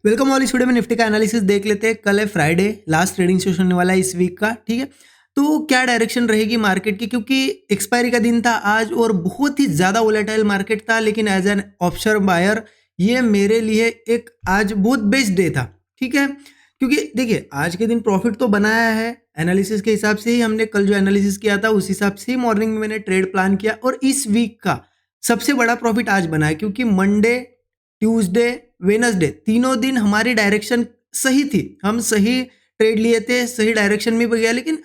Welcome all. इस video में Nifty का एनालिसिस देख लेते हैं। कल है फ्राइडे, लास्ट ट्रेडिंग सेशन होने वाला है इस वीक का। ठीक है, तो क्या डायरेक्शन रहेगी मार्केट की, क्योंकि एक्सपायरी का दिन था आज और बहुत ही ज़्यादा वोलेटाइल मार्केट था। लेकिन एज एन ऑप्शन बायर ये मेरे लिए एक आज बहुत बेस्ट डे था। ठीक है, क्योंकि देखिए आज के दिन प्रॉफिट तो बनाया है, एनालिसिस के हिसाब से ही हमने कल जो एनालिसिस किया था उस हिसाब से ही मॉर्निंग में मैंने ट्रेड प्लान किया और इस वीक का सबसे बड़ा प्रॉफिट आज बना है, क्योंकि मंडे, ट्यूसडे, वेनसडे तीनों दिन हमारी डायरेक्शन सही थी। हम सही ट्रेड लिए थे, सही डायरेक्शन में भी गया, लेकिन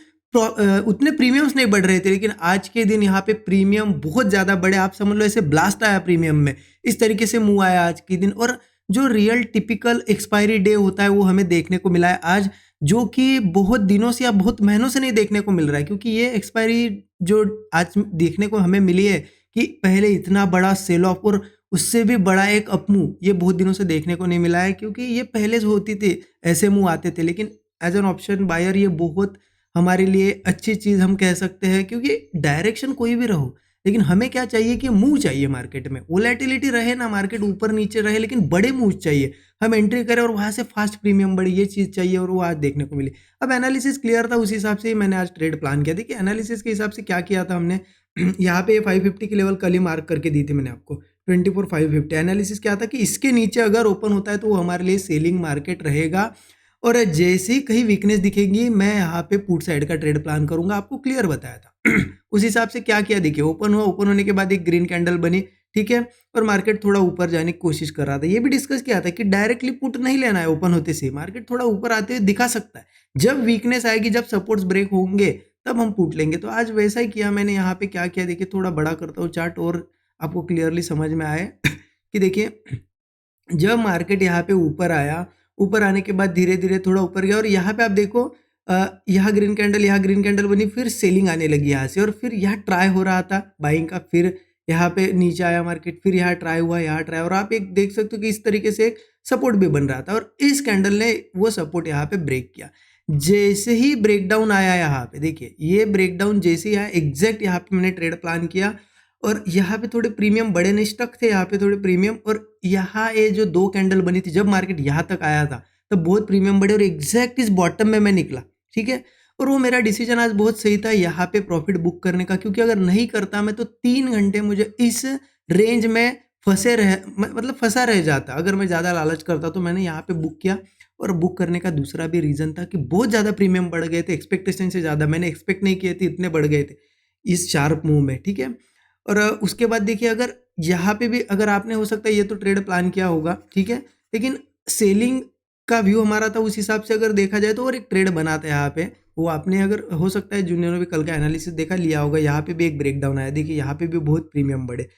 उतने प्रीमियम्स नहीं बढ़ रहे थे। लेकिन आज के दिन यहाँ पे प्रीमियम बहुत ज़्यादा बढ़े, आप समझ लो ऐसे ब्लास्ट आया प्रीमियम में, इस तरीके से मूव आया आज के दिन। और जो रियल टिपिकल एक्सपायरी डे होता है वो हमें देखने को मिला है आज, जो कि बहुत दिनों से या बहुत महीनों से नहीं देखने को मिल रहा है। क्योंकि ये एक्सपायरी जो आज देखने को हमें मिली है कि पहले इतना बड़ा सेल ऑफ और उससे भी बड़ा एक अप मूव, ये बहुत दिनों से देखने को नहीं मिला है। क्योंकि ये पहले जो होती थी ऐसे मूव आते थे, लेकिन एज एन ऑप्शन बायर ये बहुत हमारे लिए अच्छी चीज़ हम कह सकते हैं। क्योंकि डायरेक्शन कोई भी रहो, लेकिन हमें क्या चाहिए कि मूव चाहिए मार्केट में। वोलेटिलिटी रहे ना, मार्केट ऊपर नीचे रहे, लेकिन बड़े मूव चाहिए। हम एंट्री करें और वहाँ से फास्ट प्रीमियम बढ़े, ये चीज़ चाहिए और वो आज देखने को मिली। अब एनालिसिस क्लियर था, उस हिसाब से ही मैंने आज ट्रेड प्लान किया। देखिए एनालिसिस के हिसाब से क्या किया था हमने, यहाँ पे 550 की लेवल कल ही मार्क करके दी थी मैंने आपको, 24,550। एनालिसिस क्या था कि इसके नीचे अगर ओपन होता है तो वो हमारे लिए सेलिंग मार्केट रहेगा, और जैसे ही कहीं वीकनेस दिखेगी मैं यहाँ पे पुट साइड का ट्रेड प्लान करूंगा, आपको क्लियर बताया था। उस हिसाब से क्या किया, देखिए ओपन हुआ, ओपन होने के बाद एक ग्रीन कैंडल बनी, ठीक है, और मार्केट थोड़ा ऊपर जाने की कोशिश कर रहा था। ये भी डिस्कस किया था कि डायरेक्टली पुट नहीं लेना है, ओपन होते से मार्केट थोड़ा ऊपर आते हुए दिखा सकता है। जब वीकनेस आएगी, जब सपोर्ट्स ब्रेक होंगे, तब हम पुट लेंगे। तो आज वैसा ही किया मैंने। यहाँ पे क्या किया, देखिए थोड़ा बड़ा करता हूँ चार्ट और आपको क्लियरली समझ में आए कि देखिए जब मार्केट यहाँ पे ऊपर आया, ऊपर आने के बाद धीरे धीरे थोड़ा ऊपर गया और यहाँ पे आप देखो यहाँ ग्रीन कैंडल, यहाँ ग्रीन कैंडल बनी, फिर सेलिंग आने लगी यहाँ से, और फिर यहाँ ट्राई हो रहा था बाइंग का, फिर यहाँ पे नीचे आया मार्केट, फिर यहाँ ट्राई हुआ, यहाँ ट्राई, और आप एक देख सकते हो कि इस तरीके से एक सपोर्ट भी बन रहा था और इस कैंडल ने वो सपोर्ट यहाँ पे ब्रेक किया। जैसे ही ब्रेकडाउन आया यहाँ पे, देखिए ये ब्रेकडाउन जैसे ही आया, एग्जैक्ट यहाँ पे मैंने ट्रेड प्लान किया और यहाँ पे थोड़े प्रीमियम बड़े नहीं स्टक थे, यहाँ पे थोड़े प्रीमियम, और यहाँ ये जो दो कैंडल बनी थी जब मार्केट यहाँ तक आया था तब बहुत प्रीमियम बढ़े और एग्जैक्ट इस बॉटम में मैं निकला। ठीक है, और वो मेरा डिसीजन आज बहुत सही था यहाँ पे प्रॉफिट बुक करने का, क्योंकि अगर नहीं करता मैं तो 3 घंटे मुझे इस रेंज में मतलब फंसा रह जाता। अगर मैं ज़्यादा लालच करता तो मैंने यहाँ पे बुक किया। और बुक करने का दूसरा भी रीज़न था कि बहुत ज़्यादा प्रीमियम बढ़ गए थे, एक्सपेक्टेशन से ज़्यादा, मैंने एक्सपेक्ट नहीं किए थे इतने बढ़ गए थे इस शार्प मूव में। ठीक है, और उसके बाद देखिए अगर यहाँ पे भी अगर आपने हो सकता है ये तो ट्रेड प्लान किया होगा, ठीक है, लेकिन सेलिंग का व्यू हमारा था उस हिसाब से अगर देखा जाए तो, और एक ट्रेड बना था यहाँ पे, वो आपने अगर हो सकता है जूनियर ने भी कल का एनालिसिस देखा लिया होगा, यहाँ पे भी एक ब्रेकडाउन आया, देखिए यहाँ पे भी बहुत प्रीमियम बढ़े।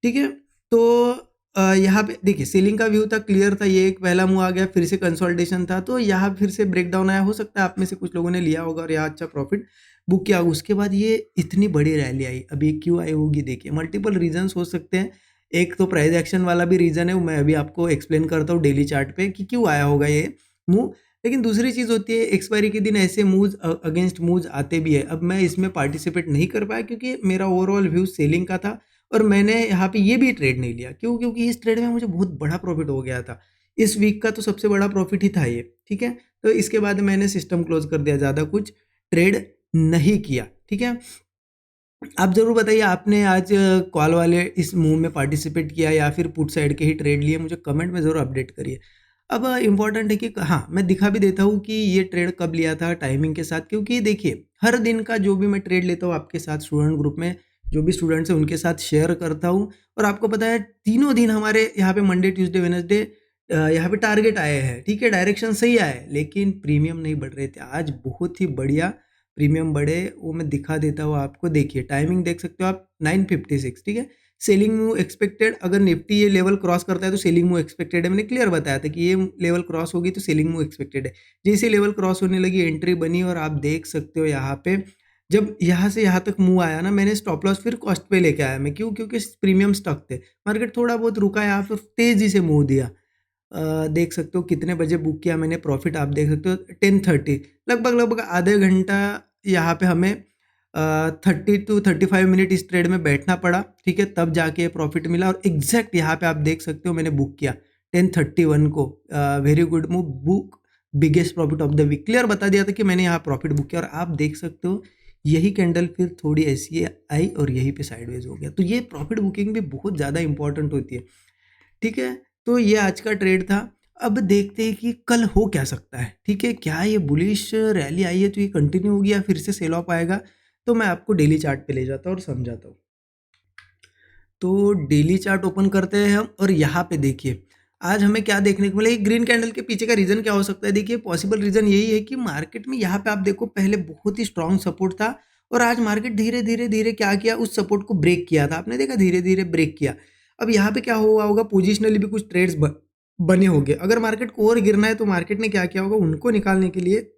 ठीक है, तो यहाँ पे देखिए सेलिंग का व्यू था, क्लियर था, ये एक पहला मूव आ गया, फिर से कंसोलिडेशन था, तो यहाँ फिर से ब्रेकडाउन आया। हो सकता है आप में से कुछ लोगों ने लिया होगा और यहाँ अच्छा प्रॉफिट बुक किया। उसके बाद ये इतनी बड़ी रैली आई, अभी क्यों आई होगी, देखिए मल्टीपल रीजंस हो सकते हैं। एक तो प्राइस एक्शन वाला भी रीजन है, मैं अभी आपको एक्सप्लेन करता हूँ डेली चार्ट पे कि क्यों आया होगा ये मूव। लेकिन दूसरी चीज़ होती है एक्सपायरी के दिन ऐसे मूव्स अगेंस्ट मूव्स आते भी है। अब मैं इसमें पार्टिसिपेट नहीं कर पाया क्योंकि मेरा ओवरऑल व्यू सेलिंग का था और मैंने यहाँ पे ये भी ट्रेड नहीं लिया। क्यों? क्योंकि इस ट्रेड में मुझे बहुत बड़ा प्रॉफिट हो गया था। इस वीक का तो सबसे बड़ा प्रॉफिट ही था ये। ठीक है, तो इसके बाद मैंने सिस्टम क्लोज कर दिया, ज़्यादा कुछ ट्रेड नहीं किया। ठीक है, आप ज़रूर बताइए आपने आज कॉल वाले इस मूव में पार्टिसिपेट किया या फिर पुट साइड के ही ट्रेड लिए, मुझे कमेंट में ज़रूर अपडेट करिए। अब इम्पॉर्टेंट है कि हाँ, मैं दिखा भी देता हूँ कि ये ट्रेड कब लिया था टाइमिंग के साथ, क्योंकि देखिए हर दिन का जो भी मैं ट्रेड लेता हूँ आपके साथ स्टूडेंट ग्रुप में जो भी स्टूडेंट्स हैं उनके साथ शेयर करता हूँ। और आपको पता है तीनों दिन हमारे यहाँ पे मंडे, ट्यूसडे, वेडनेसडे यहाँ पे टारगेट आए हैं। ठीक है, डायरेक्शन सही आया है, लेकिन प्रीमियम नहीं बढ़ रहे थे। आज बहुत ही बढ़िया प्रीमियम बढ़े, वो मैं दिखा देता हूँ आपको। देखिए टाइमिंग देख सकते हो आप, 9:56। ठीक है, सेलिंग मूव एक्सपेक्टेड, अगर निफ्टी ये लेवल क्रॉस करता है तो सेलिंग मूव एक्सपेक्टेड है। मैंने क्लियर बताया था कि ये लेवल क्रॉस होगी तो सेलिंग मूव एक्सपेक्टेड है। जैसे लेवल क्रॉस होने लगी एंट्री बनी और आप देख सकते हो यहाँ पे जब यहाँ से यहाँ तक मूव आया ना, मैंने स्टॉप लॉस फिर कॉस्ट पे लेके आया मैं। क्यों? क्योंकि प्रीमियम स्टॉक थे, मार्केट थोड़ा बहुत रुका, यहाँ पर तेजी से मूव दिया। देख सकते हो कितने बजे बुक किया मैंने, प्रॉफिट आप देख सकते हो 10:30, लगभग आधे घंटा यहाँ पे हमें 30 to 35 मिनट इस ट्रेड में बैठना पड़ा। ठीक है, तब जाके प्रॉफिट मिला और एग्जैक्ट यहाँ पे आप देख सकते हो मैंने बुक किया 1031 को, very good move, book biggest profit of the week, clear बता दिया था कि मैंने यहाँ प्रॉफिट बुक किया। और आप देख सकते हो यही कैंडल फिर थोड़ी ऐसी आई और यहीं पे साइडवेज हो गया। तो ये प्रॉफिट बुकिंग भी बहुत ज़्यादा इंपॉर्टेंट होती है, ठीक है। तो ये आज का ट्रेड था। अब देखते हैं कि कल हो क्या सकता है, ठीक है। क्या ये बुलिश रैली आई है तो ये कंटिन्यू होगी या फिर से सेल ऑफ आएगा, तो मैं आपको डेली चार्ट पे ले जाता हूँ और समझाता हूँ। तो डेली चार्ट ओपन करते हैं हम और यहाँ पे देखिए आज हमें क्या देखने को मिला। एक ग्रीन कैंडल के पीछे का रीजन क्या हो सकता है, देखिए पॉसिबल रीजन यही है कि मार्केट में यहाँ पे आप देखो पहले बहुत ही स्ट्रांग सपोर्ट था और आज मार्केट धीरे धीरे धीरे क्या किया, उस सपोर्ट को ब्रेक किया था, आपने देखा धीरे धीरे ब्रेक किया। अब यहाँ पे क्या हुआ होगा, पोजिशनली भी कुछ ट्रेड्स बने होंगे। अगर मार्केट को और गिरना है तो मार्केट ने क्या किया होगा, उनको निकालने के लिए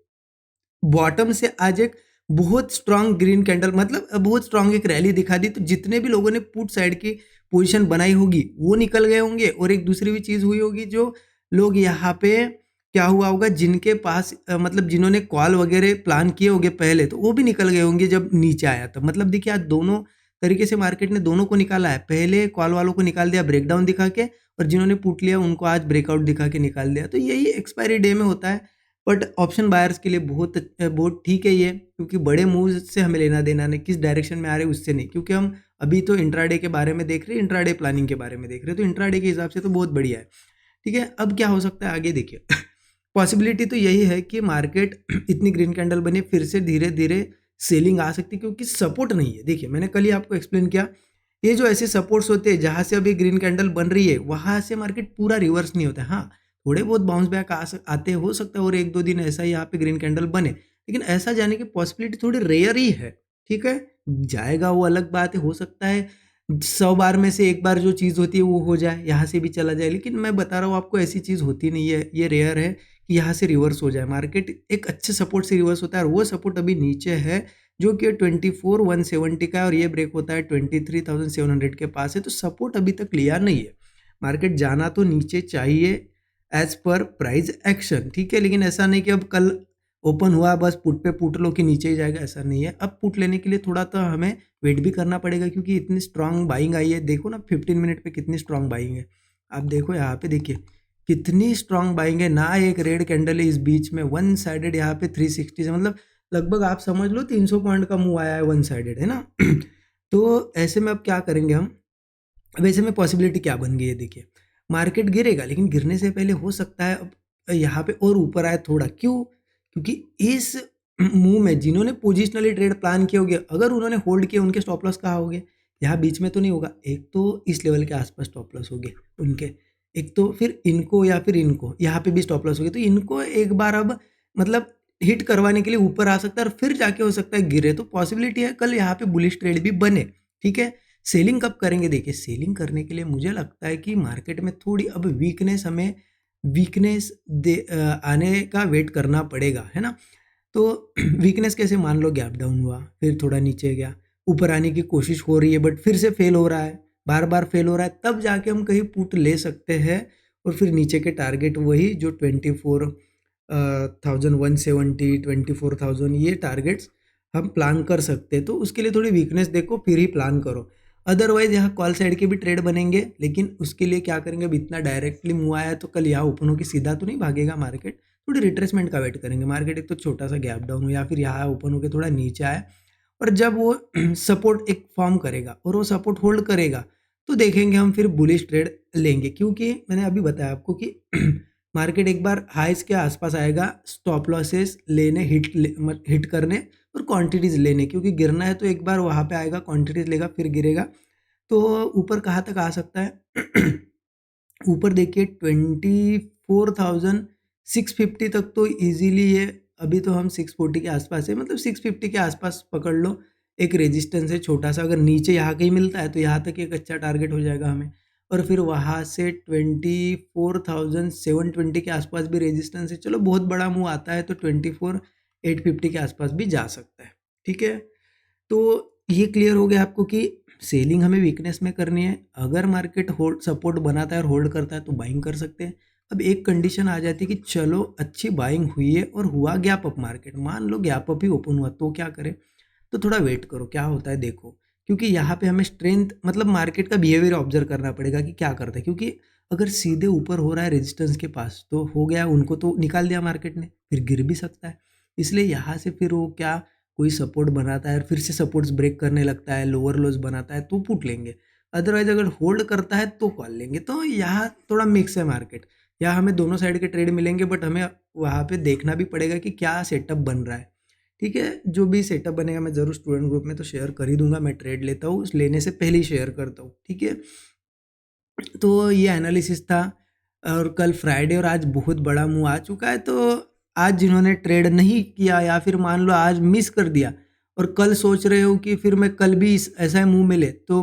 बॉटम से आज एक बहुत स्ट्रांग ग्रीन कैंडल, मतलब बहुत स्ट्रांग एक रैली दिखा दी। तो जितने भी लोगों ने पुट साइड की पोजीशन बनाई होगी वो निकल गए होंगे। और एक दूसरी भी चीज़ हुई होगी, जो लोग यहाँ पे क्या हुआ होगा, जिनके पास मतलब जिन्होंने कॉल वगैरह प्लान किए होंगे पहले, तो वो भी निकल गए होंगे जब नीचे आया था। मतलब देखिए आज दोनों तरीके से मार्केट ने दोनों को निकाला है, पहले कॉल वालों को निकाल दिया ब्रेकडाउन दिखा के, और जिन्होंने पुट लिया उनको आज ब्रेकआउट दिखा के निकाल दिया। तो यही एक्सपायरी डे में होता है। बट ऑप्शन बायर्स के लिए बहुत ठीक है ये, क्योंकि बड़े मूव से हमें लेना देना नहीं, किस डायरेक्शन में आ रहे हैं उससे नहीं, क्योंकि हम अभी तो इंट्राडे के बारे में देख रहे हैं, इंट्राडे प्लानिंग के बारे में देख रहे हैं। तो इंट्राडे के हिसाब से तो बहुत बढ़िया है, ठीक है। अब क्या हो सकता है आगे देखिए पॉसिबिलिटी तो यही है कि मार्केट इतनी ग्रीन कैंडल बनी फिर से धीरे धीरे सेलिंग आ सकती है, क्योंकि सपोर्ट नहीं है। देखिए मैंने कल ही आपको एक्सप्लेन किया, ये जो ऐसे सपोर्ट्स होते हैं जहाँ से अभी ग्रीन कैंडल बन रही है वहाँ से मार्केट पूरा रिवर्स नहीं होता है। हाँ थोड़े बहुत बाउंस बैक आते हो सकता है, और एक दो दिन ऐसा ही यहाँ पे ग्रीन कैंडल बने, लेकिन ऐसा जाने की पॉसिबिलिटी थोड़ी रेयर ही है, ठीक है। जाएगा वो अलग बात है, हो सकता है 100 बार में से एक बार जो चीज़ होती है वो हो जाए, यहाँ से भी चला जाए, लेकिन मैं बता रहा हूँ आपको ऐसी चीज़ होती नहीं है, ये रेयर है कि यहाँ से रिवर्स हो जाए। मार्केट एक अच्छे सपोर्ट से रिवर्स होता है, और वो सपोर्ट अभी नीचे है जो कि 24,170 का है, और ये ब्रेक होता है 23,700 के पास है। तो सपोर्ट अभी तक क्लियर नहीं है, मार्केट जाना तो नीचे चाहिए एज पर प्राइस एक्शन, ठीक है। लेकिन ऐसा नहीं कि अब कल ओपन हुआ बस पुट पे पुट लो कि नीचे ही जाएगा, ऐसा नहीं है। अब पुट लेने के लिए थोड़ा तो हमें वेट भी करना पड़ेगा, क्योंकि इतनी स्ट्रांग बाइंग आई है। देखो ना 15 मिनट पे कितनी स्ट्रांग बाइंग है, आप देखो यहाँ पे देखिए कितनी स्ट्रांग बाइंग है ना। एक रेड कैंडल है इस बीच में, वन साइडेड यहाँ पे 360 से, मतलब लगभग आप समझ लो 300 पॉइंट का मूव आया है, वन साइडेड है ना तो ऐसे में अब क्या करेंगे हम, वैसे में पॉसिबिलिटी क्या बन गई है देखिए, मार्केट गिरेगा लेकिन गिरने से पहले हो सकता है अब यहाँ पे और ऊपर आए थोड़ा। क्यों, क्योंकि इस मूव में जिन्होंने पोजिशनली ट्रेड प्लान किए होंगे, अगर उन्होंने होल्ड किए उनके स्टॉप लॉस कहाँ होंगे, यहाँ बीच में तो नहीं होगा, एक तो इस लेवल के आसपास स्टॉप लॉस होंगे उनके, एक तो फिर इनको या फिर इनको यहाँ पे भी स्टॉप लॉस होगी। तो इनको एक बार अब मतलब हिट करवाने के लिए ऊपर आ सकता है, और फिर जाके हो सकता है गिरे। तो पॉसिबिलिटी है कल यहाँ पे बुलिश ट्रेड भी बने, ठीक है। सेलिंग कब करेंगे, देखिए सेलिंग करने के लिए मुझे लगता है कि मार्केट में थोड़ी अब हमें वीकनेस आने का वेट करना पड़ेगा, है ना। तो वीकनेस कैसे, मान लो गैप डाउन हुआ फिर थोड़ा नीचे गया, ऊपर आने की कोशिश हो रही है बट फिर से फेल हो रहा है, बार बार फेल हो रहा है, तब जाके हम कहीं पुट ले सकते हैं। और फिर नीचे के टारगेट वही जो 24,170 24,000 ये टारगेट्स हम प्लान कर सकते हैं। तो उसके लिए थोड़ी वीकनेस देखो फिर ही प्लान करो। अदरवाइज यहाँ कॉल साइड के भी ट्रेड बनेंगे, लेकिन उसके लिए क्या करेंगे, अब इतना डायरेक्टली मूव आया तो कल यहाँ ओपन होकर सीधा तो नहीं भागेगा मार्केट, थोड़ी रिट्रेसमेंट का वेट करेंगे। मार्केट एक तो छोटा सा गैप डाउन हो या फिर यहाँ ओपन होकर थोड़ा नीचे आए, और जब वो सपोर्ट एक फॉर्म करेगा और वो सपोर्ट होल्ड करेगा तो देखेंगे हम फिर बुलिश ट्रेड लेंगे। क्योंकि मैंने अभी बताया आपको कि मार्केट एक बार हाइस के आसपास आएगा, स्टॉप लॉसेस लेने, हिट करने और क्वांटिटीज लेने, क्योंकि गिरना है तो एक बार वहाँ पे आएगा, क्वांटिटीज लेगा फिर गिरेगा। तो ऊपर कहाँ तक आ सकता है ऊपर देखिए 24,650 तक तो इजीली ये, अभी तो हम 640 के आसपास है, मतलब 650 के आसपास पकड़ लो। एक रेजिस्टेंस है छोटा सा, अगर नीचे यहाँ कहीं मिलता है तो यहाँ तक एक अच्छा टारगेट हो जाएगा हमें। और फिर वहाँ से 24,720 के आसपास भी रेजिस्टेंस है। चलो बहुत बड़ा मूव आता है तो 24,850 के आसपास भी जा सकता है, ठीक है। तो ये क्लियर हो गया आपको कि सेलिंग हमें वीकनेस में करनी है। अगर मार्केट होल्ड सपोर्ट बनाता है और होल्ड करता है तो बाइंग कर सकते हैं। अब एक कंडीशन आ जाती है कि चलो अच्छी बाइंग हुई है और हुआ गैप अप मार्केट, मान लो गैप अप ही ओपन हुआ तो क्या करें, तो थोड़ा वेट करो क्या होता है देखो। क्योंकि यहाँ पे हमें स्ट्रेंथ मतलब मार्केट का बिहेवियर ऑब्जर्व करना पड़ेगा कि क्या करता है। क्योंकि अगर सीधे ऊपर हो रहा है रेजिस्टेंस के पास तो हो गया, उनको तो निकाल दिया मार्केट ने, फिर गिर भी सकता है। इसलिए यहाँ से फिर वो क्या कोई सपोर्ट बनाता है और फिर से सपोर्ट्स ब्रेक करने लगता है, लोअर लोज बनाता है तो पुट लेंगे। अदरवाइज अगर होल्ड करता है तो कॉल लेंगे। तो यहाँ थोड़ा मिक्स है मार्केट, यहाँ हमें दोनों साइड के ट्रेड मिलेंगे, बट हमें वहाँ पे देखना भी पड़ेगा कि क्या सेटअप बन रहा है। ठीक है, जो भी सेटअप बनेगा मैं ज़रूर स्टूडेंट ग्रुप में तो शेयर कर ही दूंगा। मैं ट्रेड लेता हूँ, लेने से पहले ही शेयर करता हूँ। ठीक है, तो ये एनालिसिस था। और कल फ्राइडे और आज बहुत बड़ा मूव आ चुका है, तो आज जिन्होंने ट्रेड नहीं किया या फिर मान लो आज मिस कर दिया और कल सोच रहे हो कि फिर मैं कल भी ऐसा मूव मिले, तो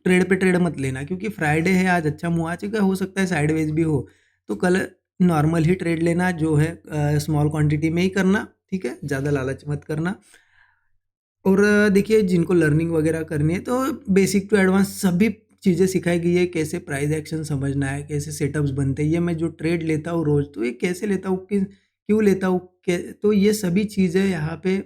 ट्रेड पे ट्रेड मत लेना, क्योंकि फ्राइडे है, आज अच्छा मूव आ चुका है, हो सकता है साइडवेज भी हो। तो कल नॉर्मल ही ट्रेड लेना, जो है स्मॉल क्वांटिटी में ही करना। ठीक है, ज़्यादा लालच मत करना। और देखिए, जिनको लर्निंग वगैरह करनी है तो बेसिक टू एडवांस सभी चीज़ें सिखाई गई है। कैसे प्राइस एक्शन समझना है, कैसे सेटअप्स बनते हैं, ये मैं जो ट्रेड लेता हूँ रोज़, तो ये कैसे लेता हूँ, क्यों लेता हूँ, तो ये सभी चीज़ें यहाँ पे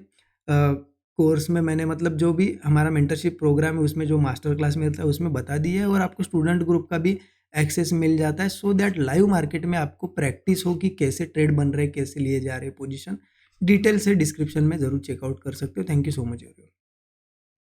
कोर्स में मैंने, मतलब जो भी हमारा मेंटरशिप प्रोग्राम है उसमें जो मास्टर क्लास मिलता है उसमें बता दी है, और आपको स्टूडेंट ग्रुप का भी एक्सेस मिल जाता है, सो दैट लाइव मार्केट में आपको प्रैक्टिस हो कि कैसे ट्रेड बन रहे हैं, कैसे लिए जा रहे हैं पोजीशन। डिटेल से डिस्क्रिप्शन में ज़रूर चेकआउट कर सकते हो। Thank you so much everyone.